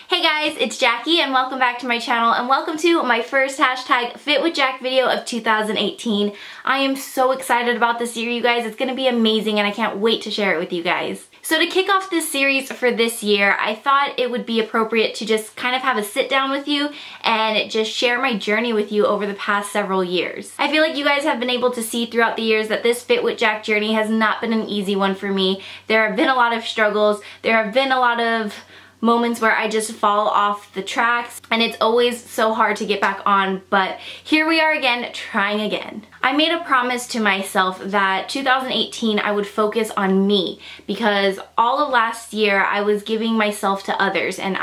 Hey guys, it's Jackie and welcome back to my channel and welcome to my first hashtag Fit with Jack video of 2018. I am so excited about this year, you guys. It's going to be amazing and I can't wait to share it with you guys. So to kick off this series for this year, I thought it would be appropriate to just kind of have a sit down with you and just share my journey with you over the past several years. I feel like you guys have been able to see throughout the years that this Fit with Jack journey has not been an easy one for me. There have been a lot of struggles. There have been a lot of moments where I just fall off the tracks and it's always so hard to get back on, but here we are again, trying again. I made a promise to myself that 2018 I would focus on me because all of last year I was giving myself to others and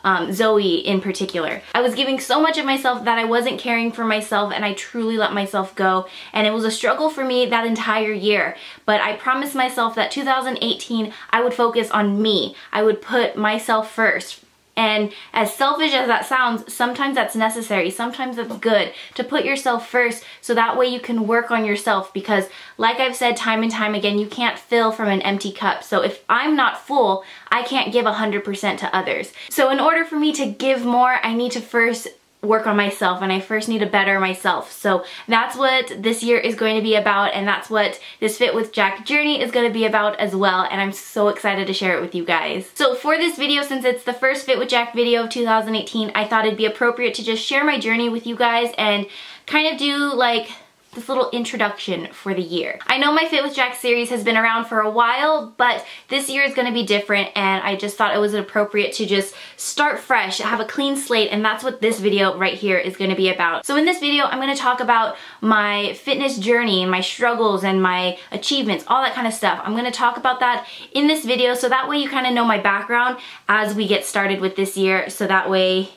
Zoey in particular. I was giving so much of myself that I wasn't caring for myself and I truly let myself go, and it was a struggle for me that entire year. But I promised myself that 2018 I would focus on me. I would put myself first. And as selfish as that sounds, sometimes that's necessary, sometimes it's good to put yourself first so that way you can work on yourself, because like I've said time and time again, you can't fill from an empty cup. So if I'm not full, I can't give 100% to others. So in order for me to give more, I need to first work on myself and I first need to better myself. So that's what this year is going to be about, and that's what this Fit with Jack journey is going to be about as well, and I'm so excited to share it with you guys. So for this video, since it's the first Fit with Jack video of 2018, I thought it'd be appropriate to just share my journey with you guys and kind of do like this little introduction for the year. I know my Fit with Jack series has been around for a while, but this year is going to be different and I just thought it was appropriate to just start fresh, have a clean slate, and that's what this video right here is going to be about. So in this video, I'm going to talk about my fitness journey and my struggles and my achievements, all that kind of stuff. I'm going to talk about that in this video so that way you kind of know my background as we get started with this year, so that way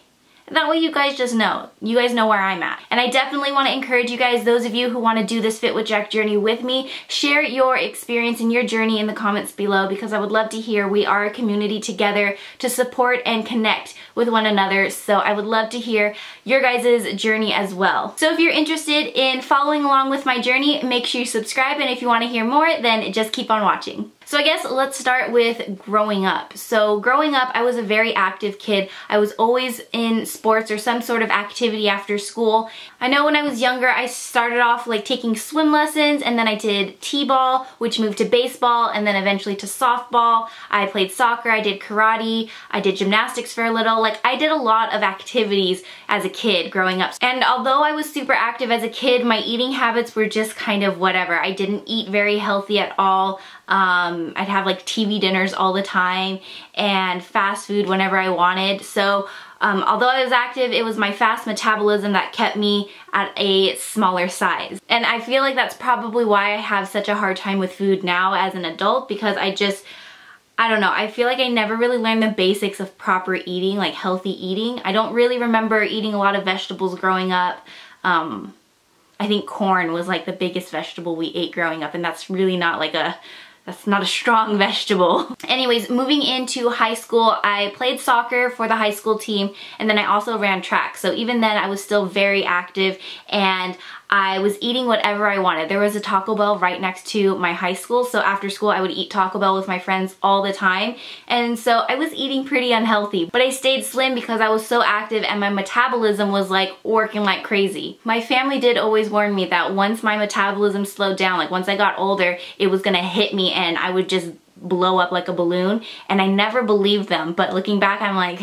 you guys just know. You guys know where I'm at. And I definitely want to encourage you guys, those of you who want to do this Fit with Jack journey with me, share your experience and your journey in the comments below, because I would love to hear. We are a community together to support and connect with one another. So I would love to hear your guys' journey as well. So if you're interested in following along with my journey, make sure you subscribe, and if you want to hear more, then just keep on watching. So I guess let's start with growing up. So growing up, I was a very active kid. I was always in sports or some sort of activity after school. I know when I was younger, I started off like taking swim lessons, and then I did t-ball, which moved to baseball, and then eventually to softball. I played soccer, I did karate, I did gymnastics for a little. Like, I did a lot of activities as a kid growing up. And although I was super active as a kid, my eating habits were just kind of whatever. I didn't eat very healthy at all. I'd have like TV dinners all the time and fast food whenever I wanted. So although I was active, it was my fast metabolism that kept me at a smaller size. And I feel like that's probably why I have such a hard time with food now as an adult, because I don't know, I feel like I never really learned the basics of proper eating, like healthy eating. I don't really remember eating a lot of vegetables growing up. I think corn was like the biggest vegetable we ate growing up, and that's really not like that's not a strong vegetable. Anyways, moving into high school, I played soccer for the high school team, and then I also ran track. So even then I was still very active and I was eating whatever I wanted. There was a Taco Bell right next to my high school, so after school I would eat Taco Bell with my friends all the time. And so I was eating pretty unhealthy, but I stayed slim because I was so active and my metabolism was like working like crazy. My family did always warn me that once my metabolism slowed down, like once I got older, it was gonna hit me and I would just blow up like a balloon, and I never believed them, but looking back I'm like,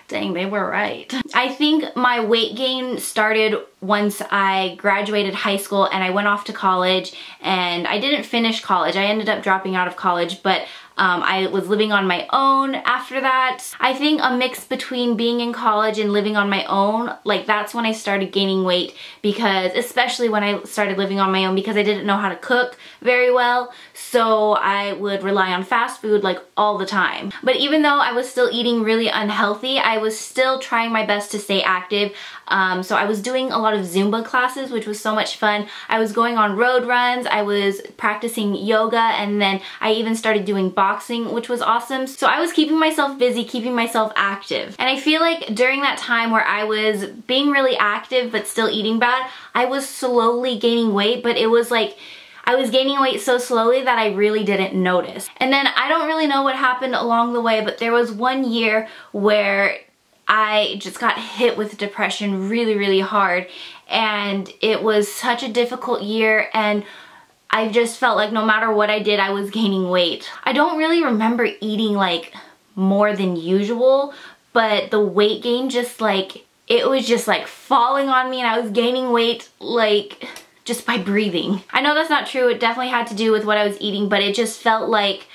dang, they were right. I think my weight gain started once I graduated high school and I went off to college, and I didn't finish college. I ended up dropping out of college, but I was living on my own after that. I think a mix between being in college and living on my own, like that's when I started gaining weight, because especially when I started living on my own, because I didn't know how to cook very well, so I would rely on fast food like all the time. But even though I was still eating really unhealthy, I was still trying my best to stay active. So I was doing a lot of Zumba classes, which was so much fun. I was going on road runs, I was practicing yoga, and then I even started doing boxing, which was awesome. So I was keeping myself busy, keeping myself active. And I feel like during that time where I was being really active but still eating bad, I was slowly gaining weight, but it was like I was gaining weight so slowly that I really didn't notice. And then I don't really know what happened along the way, but there was one year where I just got hit with depression really, really hard, and it was such a difficult year, and I just felt like no matter what I did, I was gaining weight. I don't really remember eating like more than usual, but the weight gain just like, it was just like falling on me, and I was gaining weight like just by breathing. I know that's not true. It definitely had to do with what I was eating, but it just felt like,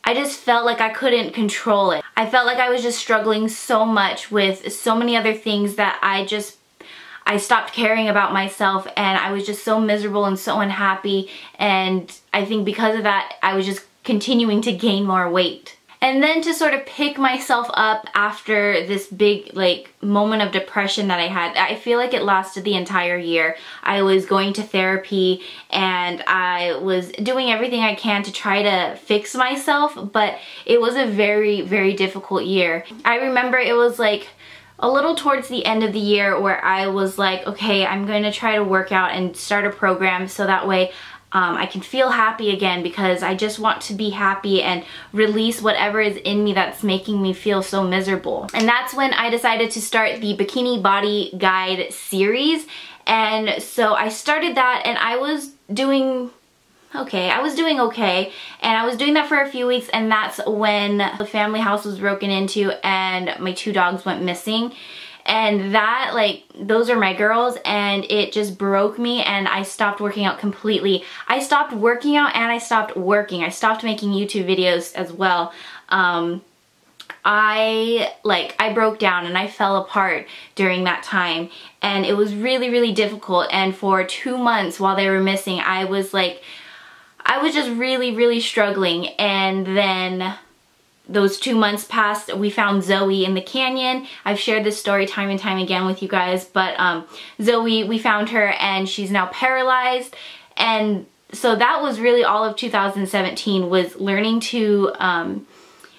I couldn't control it. I felt like I was just struggling so much with so many other things that I stopped caring about myself, and I was just so miserable and so unhappy, and I think because of that, I was just continuing to gain more weight. And then to sort of pick myself up after this big like moment of depression that I had, I feel like it lasted the entire year. I was going to therapy, and I was doing everything I can to try to fix myself, but it was a very, very difficult year. I remember it was like a little towards the end of the year where I was like, okay, I'm going to try to work out and start a program so that way I can feel happy again, because I just want to be happy and release whatever is in me that's making me feel so miserable. And that's when I decided to start the Bikini Body Guide series. And so I started that, and I was doing okay. And I was doing that for a few weeks, and that's when the family house was broken into and my 2 dogs went missing. And that, like, those are my girls, and it just broke me, and I stopped working out completely. I stopped working out and I stopped working. I stopped making YouTube videos as well. I broke down and I fell apart during that time, and it was really, really difficult. And for 2 months while they were missing, I was just really, really struggling. And then those 2 months passed. We found Zoey in the canyon. I've shared this story time and time again with you guys, but Zoey, we found her, and she's now paralyzed. And so that was really all of 2017, was learning to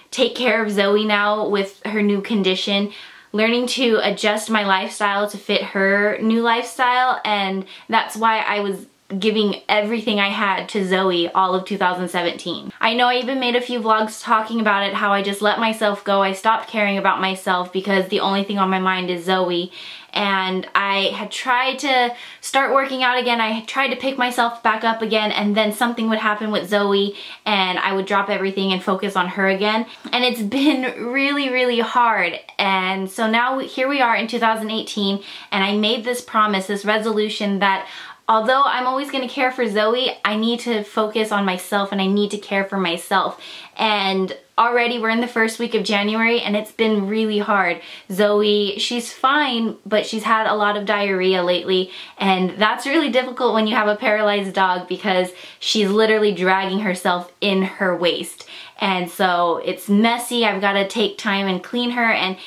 take care of Zoey now with her new condition, learning to adjust my lifestyle to fit her new lifestyle. And that's why I was giving everything I had to Zoey all of 2017. I know I even made a few vlogs talking about it, how I just let myself go. I stopped caring about myself because the only thing on my mind is Zoey. And I had tried to start working out again. I had tried to pick myself back up again, and then something would happen with Zoey and I would drop everything and focus on her again. And it's been really, really hard. And so now here we are in 2018, and I made this promise, this resolution, that although I'm always going to care for Zoey, I need to focus on myself, and I need to care for myself. And already we're in the first week of January, and it's been really hard. Zoey, she's fine, but she's had a lot of diarrhea lately, and that's really difficult when you have a paralyzed dog, because she's literally dragging herself in her waist. And so it's messy. I've got to take time and clean her, and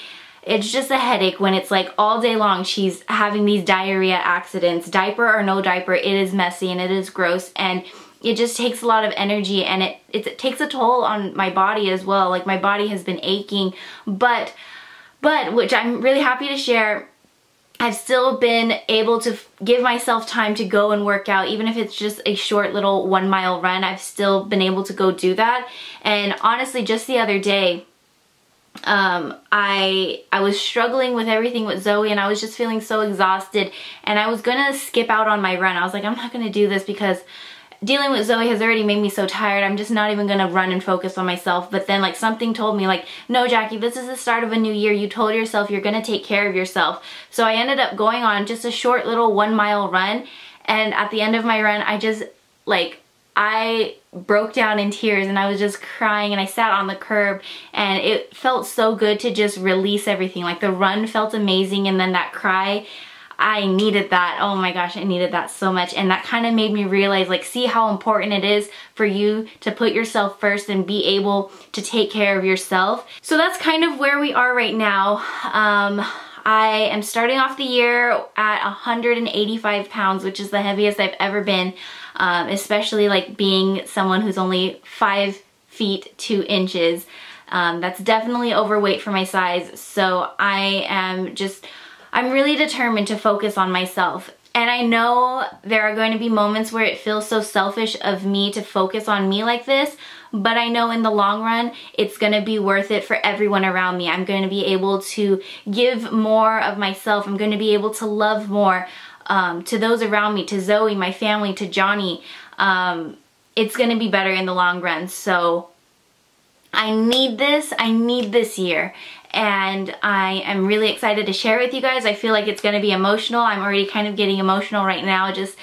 it's just a headache when it's like all day long she's having these diarrhea accidents. Diaper or no diaper, it is messy and it is gross, and it just takes a lot of energy, and it takes a toll on my body as well. Like, my body has been aching, but which I'm really happy to share, I've still been able to give myself time to go and work out, even if it's just a short little 1 mile run. I've still been able to go do that. And honestly, just the other day, I was struggling with everything with Zoey, and I was just feeling so exhausted, and I was gonna skip out on my run. I was like, I'm not gonna do this because dealing with Zoey has already made me so tired. I'm just not even gonna run and focus on myself. But then, like, something told me, like, no, Jackie, this is the start of a new year. You told yourself you're gonna take care of yourself. So I ended up going on just a short little 1 mile run, and at the end of my run, I broke down in tears, and I was just crying, and I sat on the curb, and it felt so good to just release everything. Like, the run felt amazing, and then that cry, I needed that. Oh my gosh, I needed that so much. And that kind of made me realize, like, see how important it is for you to put yourself first and be able to take care of yourself. So that's kind of where we are right now. I am starting off the year at 185 pounds, which is the heaviest I've ever been, especially like being someone who's only 5 feet 2 inches. That's definitely overweight for my size. So I'm really determined to focus on myself. And I know there are going to be moments where it feels so selfish of me to focus on me like this, but I know in the long run, it's gonna be worth it for everyone around me. I'm gonna be able to give more of myself. I'm gonna be able to love more to those around me, to Zoey, my family, to Johnny. It's gonna be better in the long run. So I need this year. And I am really excited to share it with you guys. I feel like it's gonna be emotional. I'm already kind of getting emotional right now just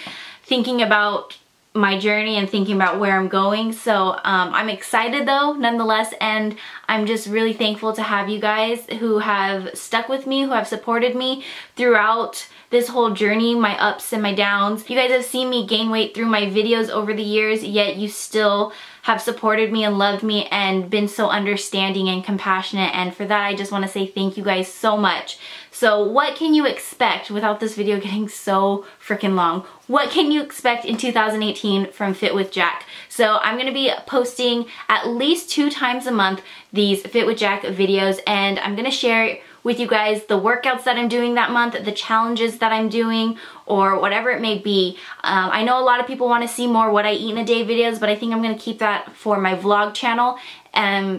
thinking about my journey and thinking about where I'm going. So I'm excited though, nonetheless, and I'm just really thankful to have you guys who have stuck with me, who have supported me throughout this whole journey, my ups and my downs. You guys have seen me gain weight through my videos over the years, yet you still have supported me and loved me and been so understanding and compassionate, and for that I just want to say thank you guys so much. So what can you expect without this video getting so freaking long? What can you expect in 2018 from Fit with Jack? So I'm going to be posting at least 2 times a month these Fit with Jack videos, and I'm going to share with you guys the workouts that I'm doing that month, the challenges that I'm doing, or whatever it may be. I know a lot of people want to see more what I eat in a day videos, but I think I'm going to keep that for my vlog channel.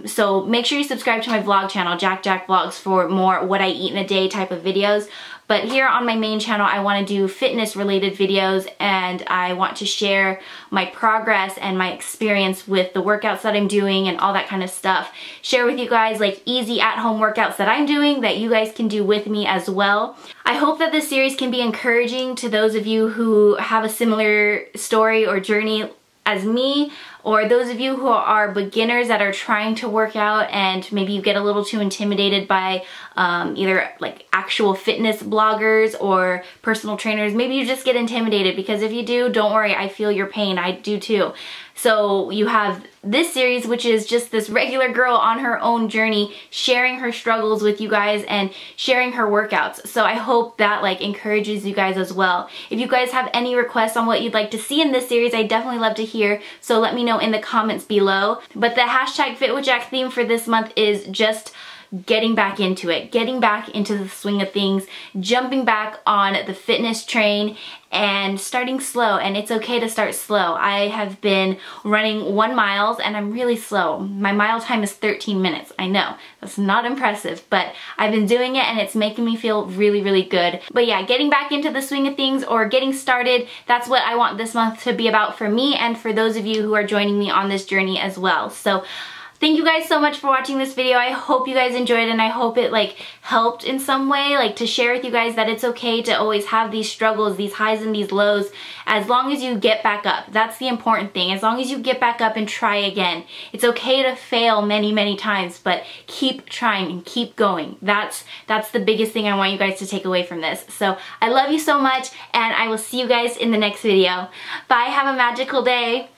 So make sure you subscribe to my vlog channel, Jack Vlogs, for more what I eat in a day type of videos. But here on my main channel, I want to do fitness related videos, and I want to share my progress and my experience with the workouts that I'm doing and all that kind of stuff. Share with you guys like easy at-home workouts that I'm doing that you guys can do with me as well. I hope that this series can be encouraging to those of you who have a similar story or journey as me, or those of you who are beginners that are trying to work out and maybe you get a little too intimidated by either like actual fitness bloggers or personal trainers. Maybe you just get intimidated, because if you do, don't worry, I feel your pain. I do too. So you have this series, which is just this regular girl on her own journey, sharing her struggles with you guys and sharing her workouts. So I hope that like encourages you guys as well. If you guys have any requests on what you'd like to see in this series, I definitely love to hear. So let me know in the comments below. But the hashtag Fit with Jack theme for this month is just getting back into it, getting back into the swing of things, jumping back on the fitness train and starting slow. And it's okay to start slow. I have been running 1 mile and I'm really slow. My mile time is 13 minutes. I know that's not impressive, but I've been doing it and it's making me feel really, really good. But yeah, getting back into the swing of things or getting started, that's what I want this month to be about for me and for those of you who are joining me on this journey as well. So thank you guys so much for watching this video. I hope you guys enjoyed, and I hope it like helped in some way, like to share with you guys that it's okay to always have these struggles, these highs and these lows, as long as you get back up. That's the important thing. As long as you get back up and try again. It's okay to fail many, many times, but keep trying and keep going. That's the biggest thing I want you guys to take away from this. So I love you so much, and I will see you guys in the next video. Bye, have a magical day.